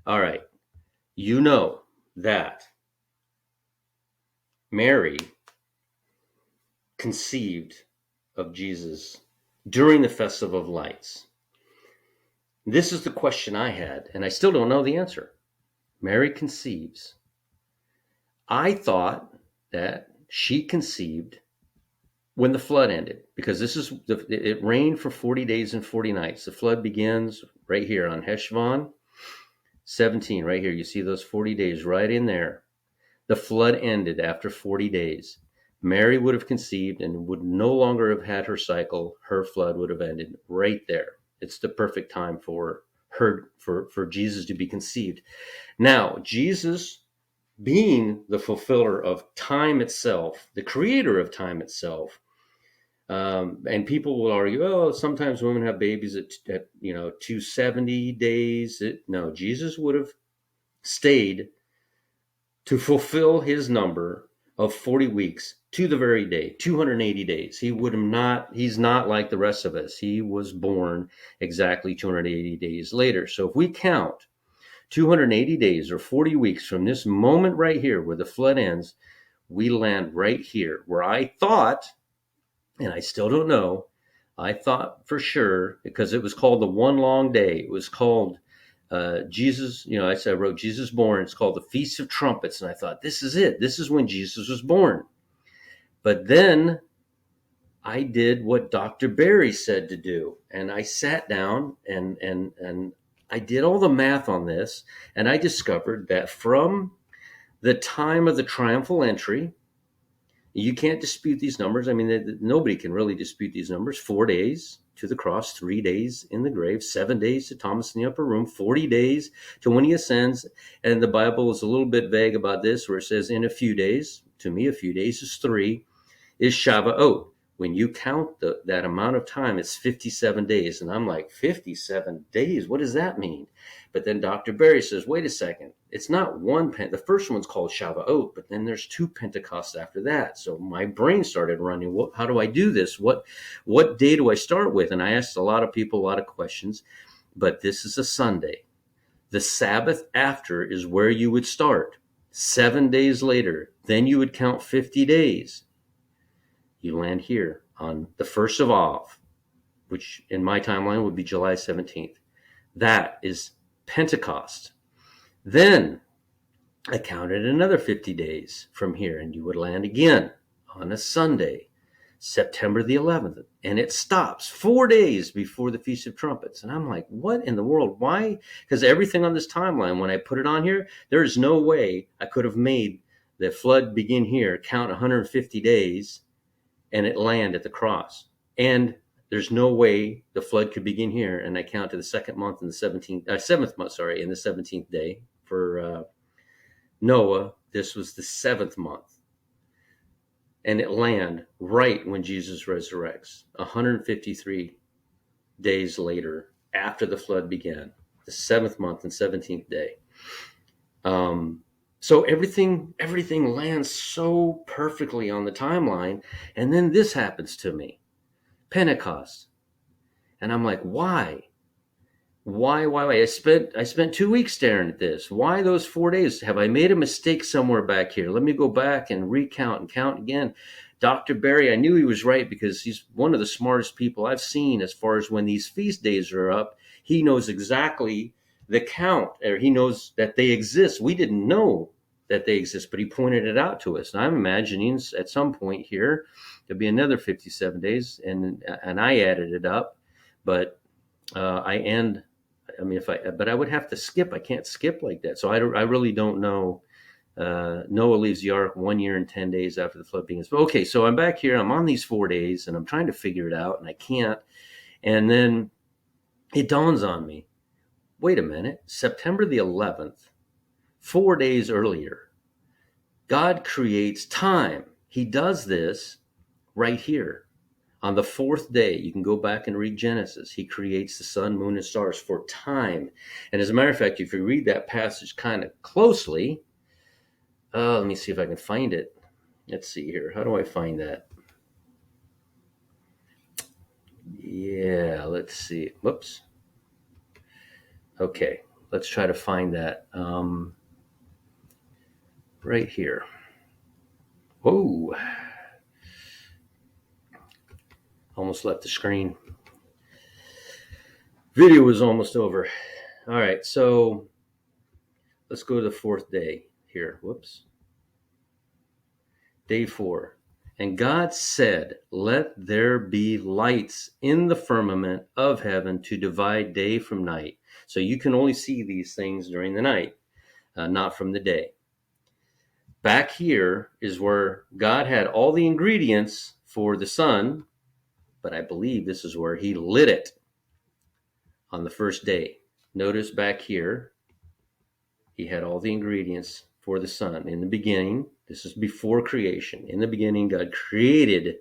A: All right, you know that Mary conceived of Jesus during the Festival of Lights. This is the question I had, and I still don't know the answer. Mary conceives. I thought that she conceived when the flood ended, because it rained for 40 days and 40 nights. The flood begins right here on Heshvan 17, right here. You see those 40 days right in there. The flood ended after 40 days. Mary would have conceived and would no longer have had her cycle. Her flood would have ended right there. It's the perfect time for her, for Jesus to be conceived. Now, Jesus, being the fulfiller of time itself, the creator of time itself, and people will argue, oh, sometimes women have babies at 270 days. No, Jesus would have stayed to fulfill his number of 40 weeks to the very day, 280 days. He's not like the rest of us. He was born exactly 280 days later. So if we count 280 days or 40 weeks from this moment right here where the flood ends, we land right here where I thought, and I still don't know, I thought for sure, because it was called the one long day. It was called Jesus, I wrote Jesus born. It's called the Feast of Trumpets. And I thought, this is it. This is when Jesus was born. But then I did what Dr. Barry said to do. And I sat down and I did all the math on this. And I discovered that from the time of the triumphal entry, you can't dispute these numbers. I mean, nobody can really dispute these numbers. 4 days to the cross, 3 days in the grave, 7 days to Thomas in the upper room, 40 days to when he ascends. And the Bible is a little bit vague about this, where it says in a few days. To me, a few days is 3, is Shavuot. When you count that amount of time, it's 57 days. And I'm like, 57 days? What does that mean? But then Dr. Barry says, wait a second. It's not one the first one's called Shavuot, but then there's 2 Pentecosts after that. So my brain started running. How do I do this? What day do I start with? And I asked a lot of people a lot of questions, but this is a Sunday. The Sabbath after is where you would start. 7 days later, then you would count 50 days. You land here on the 1st of Av, which in my timeline would be July 17th. That is Pentecost. Then I counted another 50 days from here, and you would land again on a Sunday, September the 11th, and it stops 4 days before the Feast of Trumpets. And I'm like, what in the world? Why? Because everything on this timeline, when I put it on here, there is no way I could have made the flood begin here, count 150 days, and it land at the cross. And there's no way the flood could begin here, and I count to the second month and the 7th month, and the 17th day for Noah. This was the 7th month, and it land right when Jesus resurrects, 153 days later after the flood began, the 7th month and 17th day. So everything lands so perfectly on the timeline, and then this happens to me. Pentecost. And I'm like, why? I spent 2 weeks staring at this. Why those 4 days? Have I made a mistake somewhere back here? Let me go back and recount and count again. Dr. Barry, I knew he was right, because he's one of the smartest people I've seen as far as when these feast days are up. He knows exactly the count, or he knows that they exist. We didn't know that they exist, but he pointed it out to us. And I'm imagining at some point here there'll be another 57 days, and I added it up, but but I would have to skip. I can't skip like that. So I really don't know. Noah leaves the ark 1 year and 10 days after the flood begins. But okay, so I'm back here. I'm on these 4 days, and I'm trying to figure it out, and I can't. And then it dawns on me. Wait a minute. September the 11th, 4 days earlier, God creates time. He does this right here. On the fourth day, you can go back and read Genesis. He creates the sun, moon, and stars for time. And as a matter of fact, if you read that passage kind of closely, let me see if I can find it. Let's see here. How do I find that? Yeah, let's see. Whoops. Okay, let's try to find that right here. Whoa, almost left the screen. Video was almost over. All right, so let's go to the fourth day here. Whoops. Day 4. And God said, let there be lights in the firmament of heaven to divide day from night. So you can only see these things during the night, not from the day. Back here is where God had all the ingredients for the sun, but I believe this is where he lit it on the first day. Notice back here, he had all the ingredients for the sun. In the beginning, this is before creation. In the beginning, God created,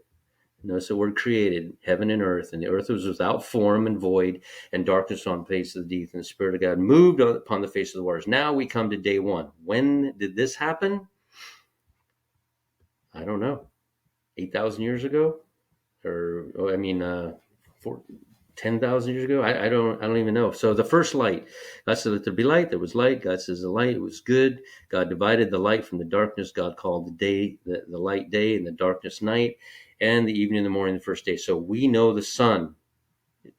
A: notice the word created, heaven and earth. And the earth was without form and void, and darkness on the face of the deep. And the Spirit of God moved upon the face of the waters. Now we come to day 1. When did this happen? I don't know. 8,000 years ago? Or, 10,000 years ago. I don't even know. So the first light, God said, let there be light. There was light. God says the light, it was good. God divided the light from the darkness. God called the day, the light day, and the darkness night, and the evening and the morning, the first day. So we know the sun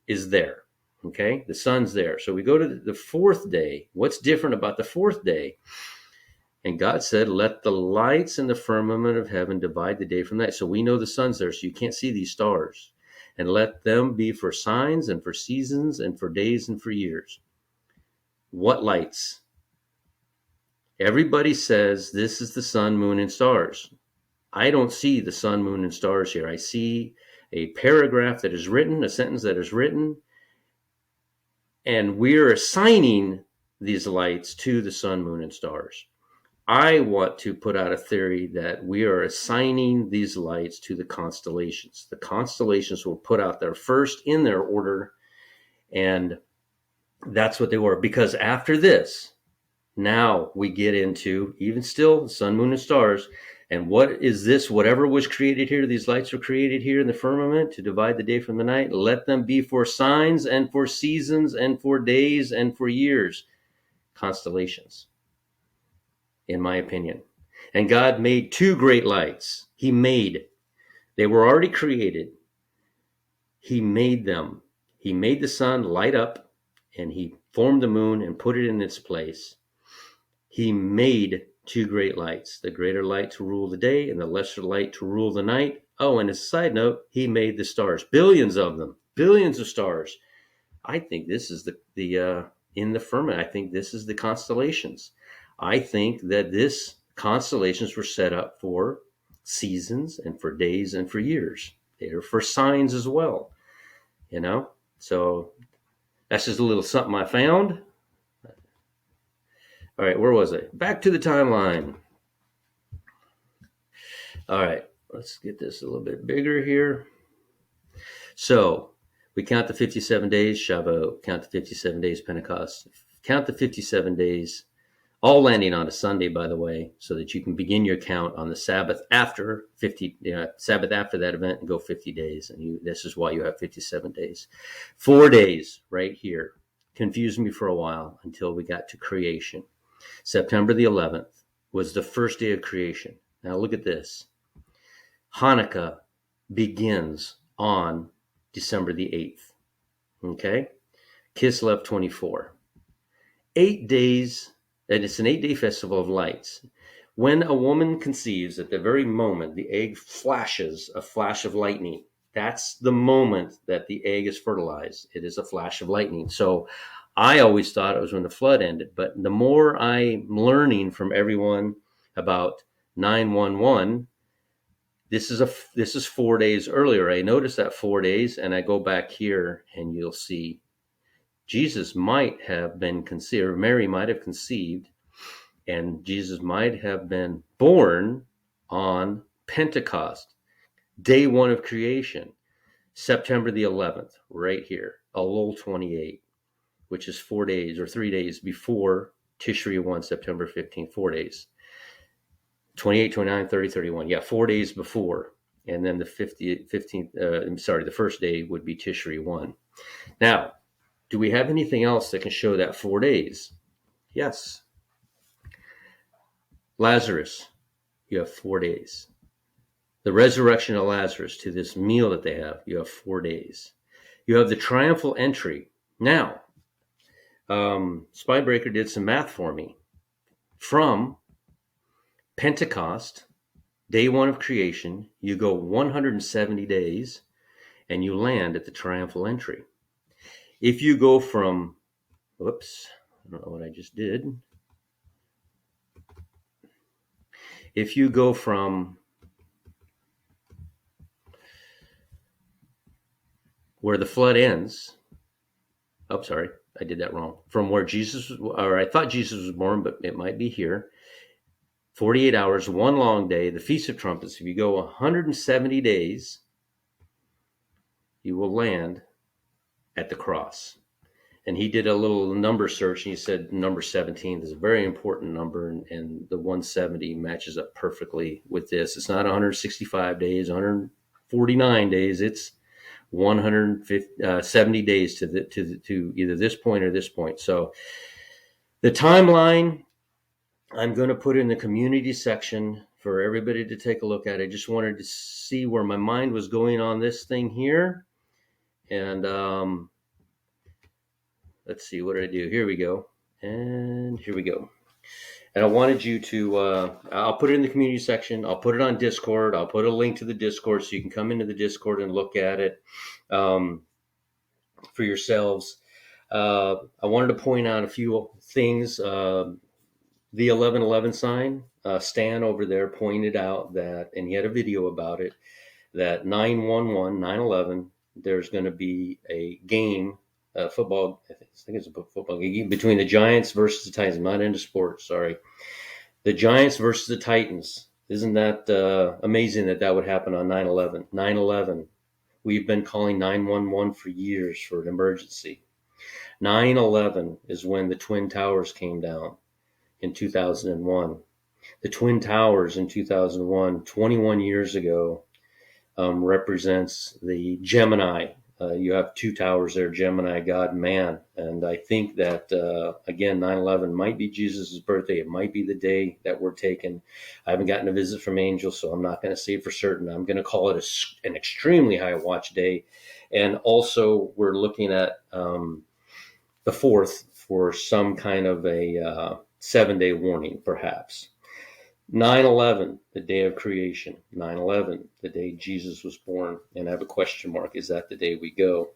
A: is there. Okay. The sun's there. So we go to the fourth day. What's different about the fourth day? And God said, let the lights in the firmament of heaven divide the day from night. So we know the sun's there, so you can't see these stars. And let them be for signs and for seasons and for days and for years. What lights? Everybody says this is the sun, moon, and stars. I don't see the sun, moon, and stars here. I see a paragraph that is written, a sentence that is written, and we're assigning these lights to the sun, moon, and stars. I want to put out a theory that we are assigning these lights to the constellations. The constellations were put out there first in their order, and that's what they were. Because after this, now we get into, even still, sun, moon, and stars. And what is this? Whatever was created here, these lights were created here in the firmament to divide the day from the night. Let them be for signs and for seasons and for days and for years. Constellations, in my opinion. And God made 2 great lights. They were already created. He made them. He made the sun light up, and he formed the moon and put it in its place. He made 2 great lights, the greater light to rule the day and the lesser light to rule the night. Oh, and as a side note, he made the stars, billions of them, billions of stars. I think this is the in the firmament. I think this is the constellations. I think that this constellations were set up for seasons and for days and for years. They're for signs as well, you know? So that's just a little something I found. All right, where was I? Back to the timeline. All right, let's get this a little bit bigger here. So we count the 57 days, Shavuot, count the 57 days, Pentecost, count the 57 days, all landing on a Sunday, by the way, so that you can begin your count on the Sabbath after Sabbath after that event and go 50 days. And this is why you have 57 days. 4 days right here. Confused me for a while until we got to creation. September the 11th was the first day of creation. Now look at this. Hanukkah begins on December the 8th. Okay? Kislev 24. 8 days. And it's an 8-day festival of lights. When a woman conceives, at the very moment the egg flashes a flash of lightning, that's the moment that the egg is fertilized. It is a flash of lightning. So I always thought it was when the flood ended. But the more I'm learning from everyone about 911, this is 4 days earlier. I noticed that 4 days, and I go back here and you'll see Jesus might have been conceived, or Mary might have conceived, and Jesus might have been born on Pentecost. Day one of creation, September the 11th, right here, Elul 28, which is 4 days or 3 days before Tishri 1, September 15th, 4 days. 28, 29, 30, 31. Yeah, 4 days before. And then the 15th, the first day would be Tishri 1. Now, do we have anything else that can show that 4 days? Yes. Lazarus, you have 4 days. The resurrection of Lazarus to this meal that they have, you have 4 days. You have the triumphal entry. Now, Spybreaker did some math for me. From Pentecost, day one of creation, you go 170 days and you land at the triumphal entry. If you go from, whoops, I don't know what I just did. If you go from where the flood ends, oh, sorry, I did that wrong. From where Jesus, or I thought Jesus was born, but it might be here. 48 hours, one long day, the Feast of Trumpets. If you go 170 days, you will land at the cross. And he did a little number search, and he said number 17 is a very important number, and the 170 matches up perfectly with this. It's not 165 days, 149 days. It's 170 days to either this point or this point. So the timeline, I'm going to put in the community section for everybody to take a look at. I just wanted to see where my mind was going on this thing here. And let's see, what did I do? Here we go. And here we go. And I wanted you to, I'll put it in the community section. I'll put it on Discord. I'll put a link to the Discord so you can come into the Discord and look at it for yourselves. I wanted to point out a few things. The 1111 sign, Stan over there pointed out that, and he had a video about it, that 911, 911, there's going to be a game, football, I think it's a football game between the Giants versus the Titans. I'm not into sports, sorry. The Giants versus the Titans. Isn't that amazing that would happen on 9/11? 9/11. We've been calling 911 for years for an emergency. 9/11 is when the Twin Towers came down in 2001. The Twin Towers in 2001, 21 years ago, represents the Gemini. You have two towers there, Gemini, God, and man. And I think that, again, 9/11 might be Jesus' birthday. It might be the day that we're taken. I haven't gotten a visit from angels, so I'm not going to say for certain. I'm going to call it an extremely high watch day. And also, we're looking at the 4th for some kind of a 7-day warning, perhaps. 9/11, the day of creation. 9/11, the day Jesus was born. And I have a question mark. Is that the day we go?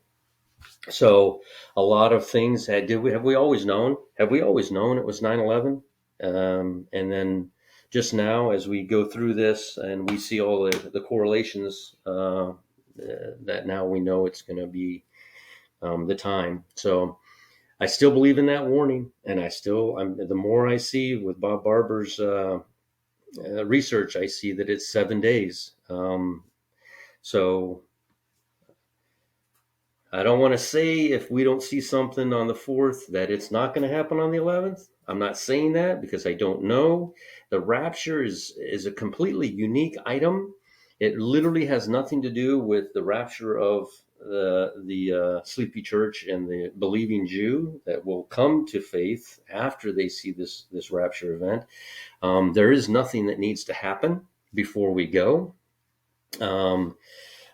A: So a lot of things have we always known? Have we always known it was 9/11? And then just now, as we go through this and we see all the correlations, that now we know it's going to be the time. So I still believe in that warning, and the more I see with Bob Barber's research, I see that it's 7 days. So I don't want to say if we don't see something on the 4th that it's not going to happen on the 11th. I'm not saying that because I don't know. The rapture is a completely unique item. It literally has nothing to do with the rapture of the sleepy church and the believing Jew that will come to faith after they see this rapture event. There is nothing that needs to happen before we go.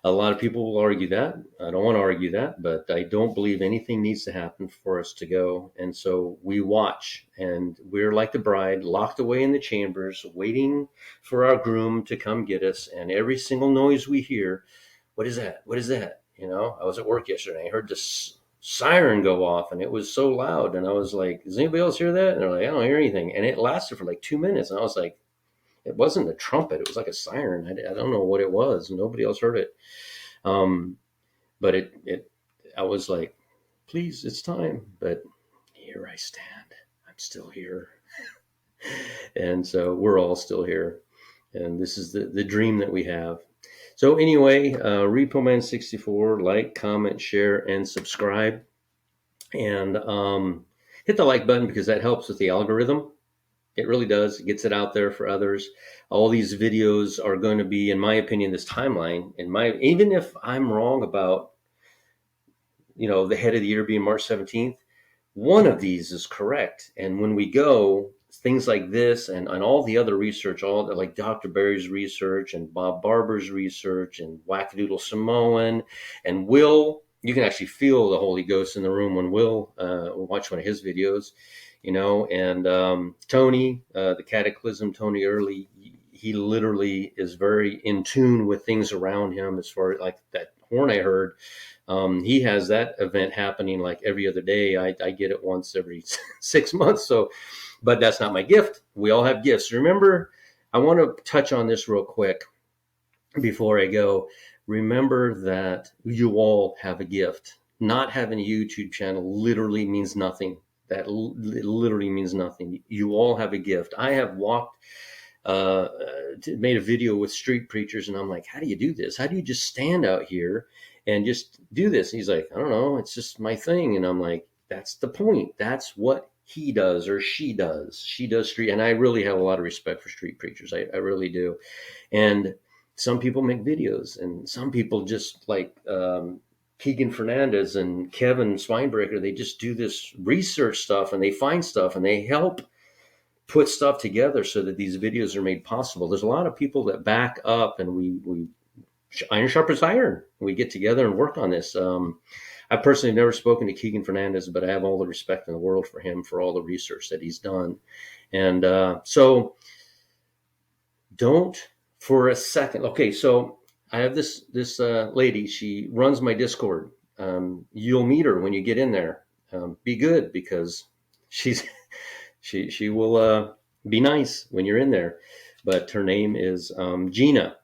A: A lot of people will argue that. I don't want to argue that, but I don't believe anything needs to happen for us to go. And so we watch, and we're like the bride, locked away in the chambers, waiting for our groom to come get us. And every single noise we hear, what is that? What is that? You know, I was at work yesterday. I heard this siren go off, and it was so loud. And I was like, does anybody else hear that? And they're like, I don't hear anything. And it lasted for like 2 minutes. And I was like, it wasn't a trumpet. It was like a siren. I don't know what it was. Nobody else heard it. But I was like, please, it's time. But here I stand. I'm still here. And so we're all still here. And this is the dream that we have. So anyway, RepoMan64, like, comment, share, and subscribe. And hit the like button because that helps with the algorithm. It really does. It gets it out there for others. All these videos are going to be, in my opinion, this timeline. Even if I'm wrong about, the head of the year being March 17th, one of these is correct. And when we go, things like this and all the other research, all the, like Dr. Barry's research and Bob Barber's research and Wackadoodle Samoan and Will, you can actually feel the Holy Ghost in the room when Will watch one of his videos, and Tony, the Cataclysm, Tony Early, he literally is very in tune with things around him as far as like that horn I heard. He has that event happening like every other day. I get it once every 6 months. So, but that's not my gift. We all have gifts. Remember, I want to touch on this real quick before I go. Remember that you all have a gift. Not having a YouTube channel literally means nothing. That literally means nothing. You all have a gift. I have made a video with street preachers, and I'm like, how do you do this? How do you just stand out here and just do this? And he's like, I don't know, it's just my thing. And I'm like, that's the point. That's what he does or she does. She does street. And I really have a lot of respect for street preachers. I really do. And some people make videos, and some people just like Keegan Fernandez and Kevin Swinebreaker, they just do this research stuff and they find stuff and they help put stuff together so that these videos are made possible. There's a lot of people that back up, and we iron sharpens iron. We get together and work on this. I've personally never spoken to Keegan Fernandez, but I have all the respect in the world for him for all the research that he's done. And so don't for a second. Okay, so I have this lady. She runs my Discord. You'll meet her when you get in there. Be good because she's she will be nice when you're in there. But her name is Gina,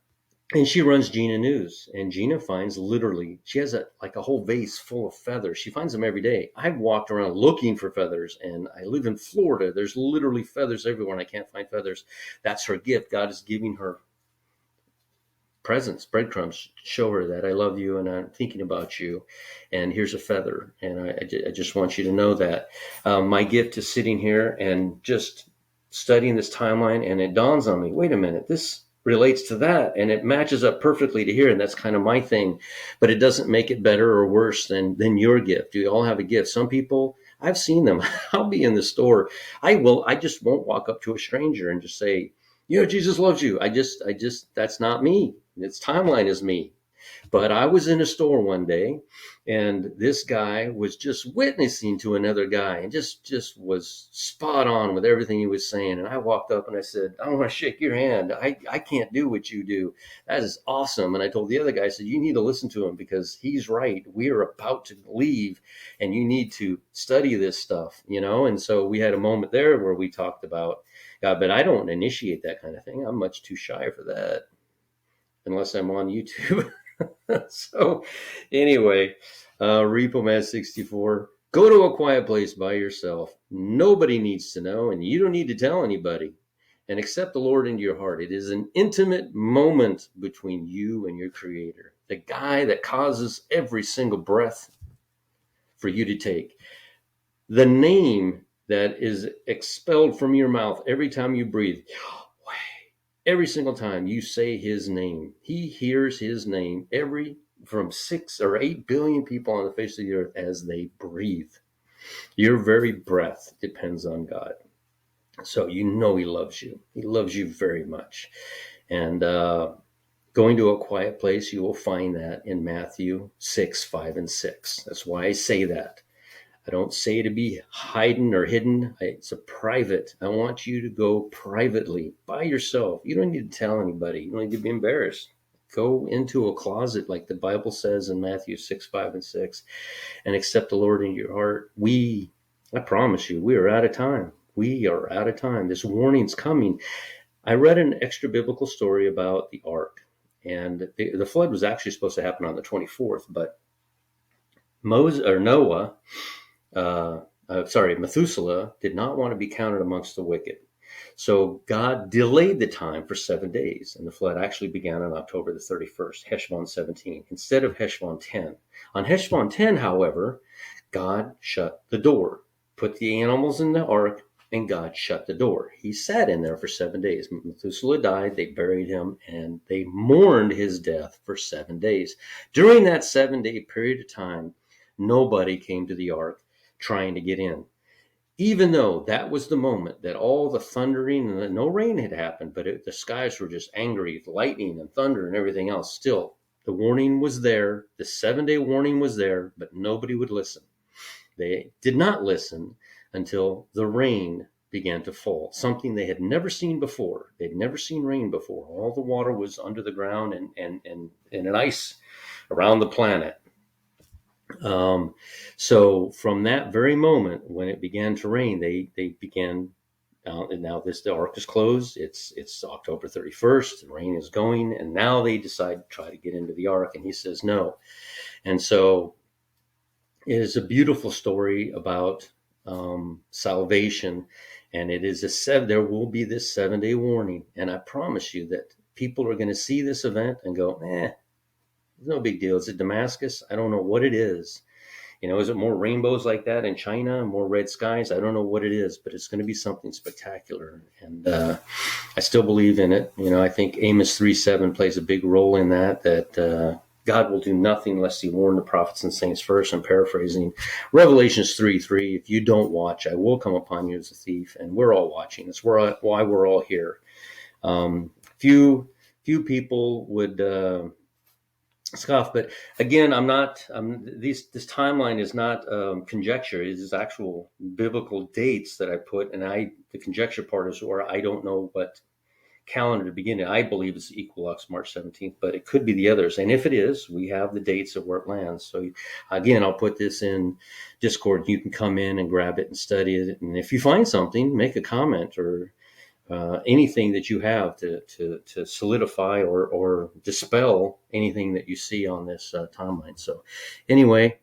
A: and she runs Gina News. And Gina finds literally, she has a whole vase full of feathers. She finds them every day. I've walked around looking for feathers, and I live in Florida. There's literally feathers everywhere, and I can't find feathers. That's her gift. God is giving her presents, breadcrumbs, show her that I love you and I'm thinking about you, and here's a feather. And I just want you to know that my gift is sitting here and just studying this timeline, and it dawns on me, wait a minute, this relates to that, and it matches up perfectly to here, and that's kind of my thing. But it doesn't make it better or worse than your gift. We all have a gift. Some people, I've seen them. I'll be in the store. I just won't walk up to a stranger and just say, Jesus loves you. I just, that's not me. Its timeline is me. But I was in a store one day, and this guy was just witnessing to another guy and just was spot on with everything he was saying. And I walked up and I said, I want to shake your hand. I can't do what you do. That is awesome. And I told the other guy, I said, you need to listen to him because he's right. We are about to leave and you need to study this stuff, And so we had a moment there where we talked about God, but I don't initiate that kind of thing. I'm much too shy for that unless I'm on YouTube. So anyway, RepoMan64, go to a quiet place by yourself. Nobody needs to know, and you don't need to tell anybody. And accept the Lord into your heart. It is an intimate moment between you and your Creator, the guy that causes every single breath for you to take. The name that is expelled from your mouth every time you breathe. Every single time you say his name, he hears his name from 6 or 8 billion people on the face of the earth as they breathe. Your very breath depends on God. So he loves you. He loves you very much. And going to a quiet place, you will find that in Matthew 6, 5, and 6. That's why I say that. I don't say to be hidden or hidden. It's a private. I want you to go privately by yourself. You don't need to tell anybody. You don't need to be embarrassed. Go into a closet like the Bible says in Matthew 6, 5, and 6 and accept the Lord into your heart. I promise you, we are out of time. We are out of time. This warning's coming. I read an extra biblical story about the ark, and the flood was actually supposed to happen on the 24th, but Methuselah did not want to be counted amongst the wicked. So God delayed the time for 7 days, and the flood actually began on October the 31st, Heshvan 17, instead of Heshvan 10. On Heshvan 10, however, God shut the door, put the animals in the ark, and God shut the door. He sat in there for 7 days. Methuselah died, they buried him, and they mourned his death for 7 days. During that 7 day period of time, nobody came to the ark trying to get in. Even though that was the moment that all the thundering and no rain had happened, but the skies were just angry, lightning and thunder and everything else, still, the warning was there. The 7 day warning was there, but nobody would listen. They did not listen until the rain began to fall, something they had never seen before. They'd never seen rain before. All the water was under the ground and an ice around the planet. Um, so from that very moment when it began to rain, they began. And now the ark is closed. It's October 31st. The rain is going, and now they decide to try to get into the ark, and he says no. And so it is a beautiful story about salvation, and it is there will be this 7 day warning, and I promise you that people are going to see this event and go, no big deal. Is it Damascus? I don't know what it is. Is it more rainbows like that in China, more red skies? I don't know what it is, but it's going to be something spectacular. And I still believe in it. I think Amos 3:7 plays a big role in that God will do nothing unless he warned the prophets and saints first. I'm paraphrasing. Revelations 3:3, if you don't watch, I will come upon you as a thief. And we're all watching. That's why we're all here. Few people would scoff, but again, this timeline is not conjecture. It is actual biblical dates that I put, and the conjecture part is where I don't know what calendar to begin. I believe it's equinox March 17th, but it could be the others. And if it is, we have the dates of where it lands. So again, I'll put this in Discord. You can come in and grab it and study it. And if you find something, make a comment or anything that you have to solidify or dispel anything that you see on this timeline. So anyway,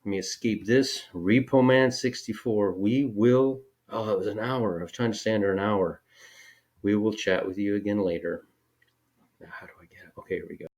A: let me escape this. Repo Man 64. We will, it was an hour. I was trying to stay under an hour. We will chat with you again later. Now, how do I get it? Okay, here we go.